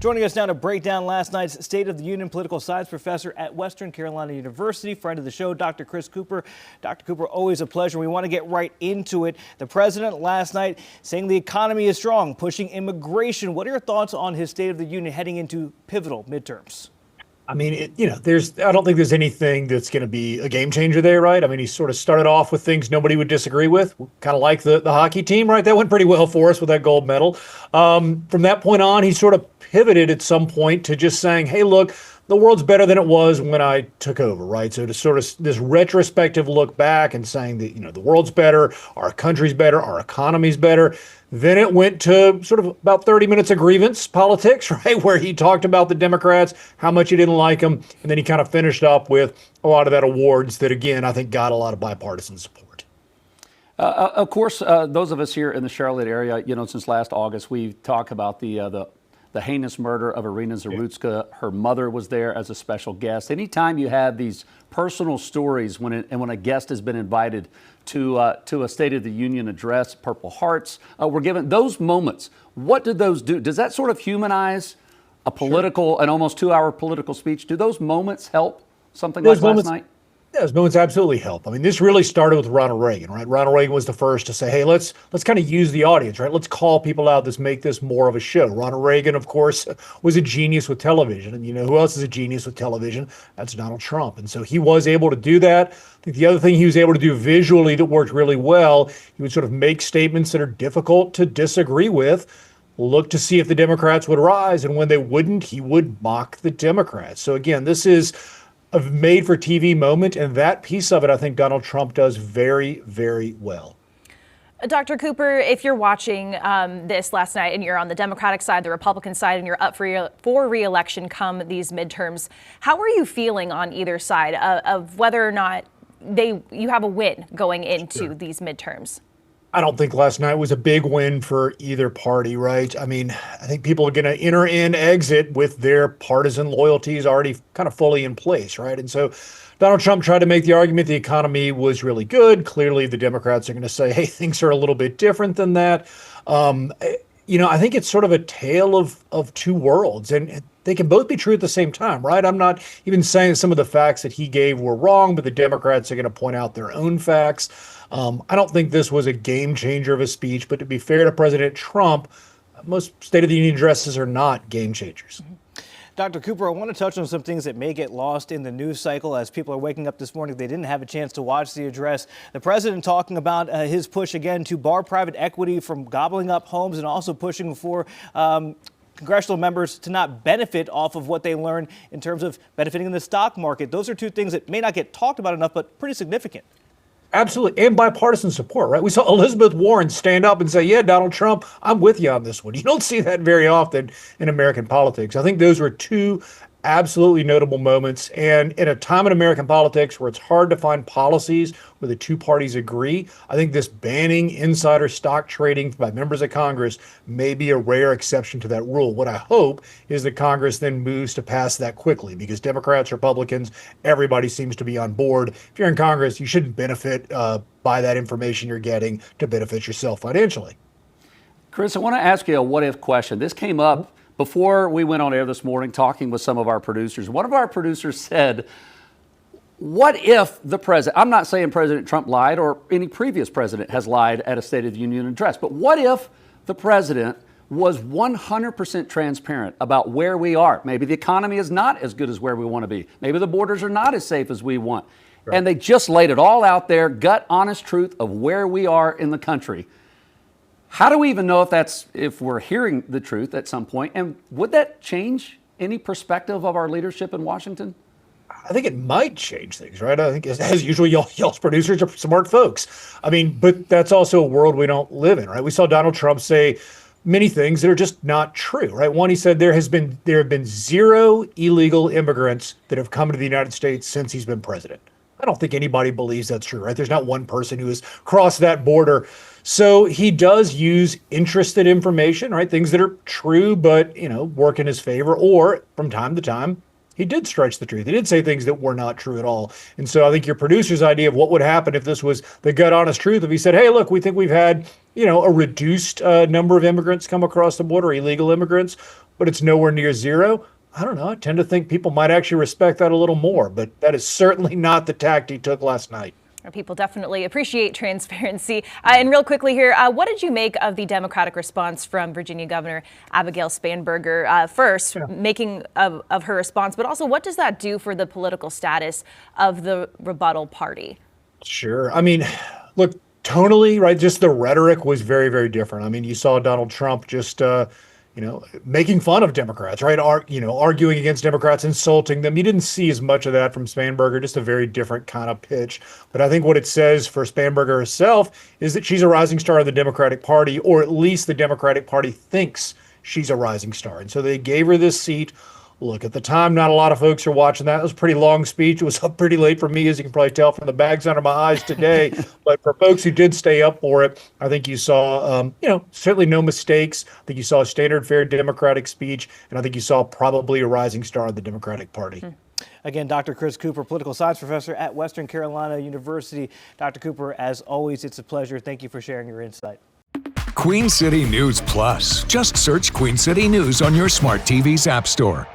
Joining us now to break down last night's State of the Union political science professor at Western Carolina University, friend of the show, Dr. Chris Cooper. Dr. Cooper, always a pleasure. We want to get right into it. The president last night saying the economy is strong, pushing immigration. What are your thoughts on his State of the Union heading into pivotal midterms? I mean, I don't think there's anything that's going to be a game changer there, right? I mean, he sort of started off with things nobody would disagree with, kind of like the hockey team, right? That went pretty well for us with that gold medal. From that point on, he sort of pivoted at some point to just saying, hey, look, the world's better than it was when I took over, right? So to sort of this retrospective look back and saying that, the world's better, our country's better, our economy's better. Then it went to sort of about 30 minutes of grievance politics, right? Where he talked about the Democrats, how much he didn't like them. And then he kind of finished up with a lot of that awards that, again, I think got a lot of bipartisan support. Of course, those of us here in the Charlotte area, since last August, we talk about the heinous murder of Irina Zarutska. Yeah. Her mother was there as a special guest. Anytime you have these personal stories when a guest has been invited to a State of the Union address, Purple Hearts were given. Those moments, what do those do? Does that sort of humanize a political, an almost 2-hour political speech? Do those moments help something like last night? Yeah, those moments absolutely help. I mean, this really started with Ronald Reagan, right? Ronald Reagan was the first to say, hey, let's kind of use the audience, right? Let's call people out. Let's make this more of a show. Ronald Reagan, of course, was a genius with television. And who else is a genius with television? That's Donald Trump. And so he was able to do that. I think the other thing he was able to do visually that worked really well, he would sort of make statements that are difficult to disagree with, look to see if the Democrats would rise. And when they wouldn't, he would mock the Democrats. So again, this is a made-for-TV moment, and that piece of it, I think Donald Trump does very, very well. Dr. Cooper, if you're watching this last night and you're on the Democratic side, the Republican side, and you're up for re-election come these midterms, how are you feeling on either side of whether or not you have a win going into these midterms? I don't think last night was a big win for either party, right? I mean, I think people are going to enter and exit with their partisan loyalties already kind of fully in place, right? And so Donald Trump tried to make the argument the economy was really good. Clearly, the Democrats are going to say, hey, things are a little bit different than that. I think it's sort of a tale of two worlds, and they can both be true at the same time, right? I'm not even saying some of the facts that he gave were wrong, but the Democrats are going to point out their own facts. I don't think this was a game changer of a speech, but to be fair to President Trump, most State of the Union addresses are not game changers. Dr. Cooper, I want to touch on some things that may get lost in the news cycle as people are waking up this morning. They didn't have a chance to watch the address. The president talking about his push again to bar private equity from gobbling up homes, and also pushing for congressional members to not benefit off of what they learn in terms of benefiting in the stock market. Those are two things that may not get talked about enough, but pretty significant. Absolutely. And bipartisan support, right? We saw Elizabeth Warren stand up and say, yeah, Donald Trump, I'm with you on this one. You don't see that very often in American politics. I think those were two absolutely notable moments. And in a time in American politics where it's hard to find policies where the two parties agree, I think this banning insider stock trading by members of Congress may be a rare exception to that rule. What I hope is that Congress then moves to pass that quickly, because Democrats, Republicans, everybody seems to be on board. If you're in Congress, you shouldn't benefit by that information you're getting to benefit yourself financially. Chris, I want to ask you a what-if question. This came up before we went on air this morning, talking with some of our producers. One of our producers said, what if the president, I'm not saying President Trump lied or any previous president has lied at a State of the Union address, but what if the president was 100% transparent about where we are? Maybe the economy is not as good as where we want to be. Maybe the borders are not as safe as we want. Right. And they just laid it all out there, gut honest truth of where we are in the country. How do we even know if we're hearing the truth at some point? And would that change any perspective of our leadership in Washington? I think it might change things, right? I think as usual, y'all's producers are smart folks. I mean, but that's also a world we don't live in, right? We saw Donald Trump say many things that are just not true, right? One, he said there have been 0 illegal immigrants that have come to the United States since he's been president. I don't think anybody believes that's true, right? There's not one person who has crossed that border. So he does use interested information, right? Things that are true, but, work in his favor. Or from time to time, he did stretch the truth. He did say things that were not true at all. And so I think your producer's idea of what would happen if this was the gut honest truth, if he said, hey, look, we think we've had, a reduced number of immigrants come across the border, illegal immigrants. but it's nowhere near zero. I don't know. I tend to think people might actually respect that a little more, but that is certainly not the tact he took last night. People definitely appreciate transparency. And real quickly here, what did you make of the Democratic response from Virginia Governor Abigail Spanberger? First, making of her response, but also what does that do for the political status of the rebuttal party? Sure. I mean, look, tonally, right, just the rhetoric was very, very different. I mean, you saw Donald Trump just, making fun of Democrats, right? Arguing against Democrats, insulting them. You didn't see as much of that from Spanberger, just a very different kind of pitch. But I think what it says for Spanberger herself is that she's a rising star of the Democratic Party, or at least the Democratic Party thinks she's a rising star. And so they gave her this seat. Look, at the time, not a lot of folks are watching that. It was a pretty long speech. It was up pretty late for me, as you can probably tell from the bags under my eyes today. But for folks who did stay up for it, I think you saw, certainly no mistakes. I think you saw a standard fare Democratic speech, and I think you saw probably a rising star of the Democratic Party. Again, Dr. Chris Cooper, political science professor at Western Carolina University. Dr. Cooper, as always, it's a pleasure. Thank you for sharing your insight. Queen City News Plus. Just search Queen City News on your smart TV's app store.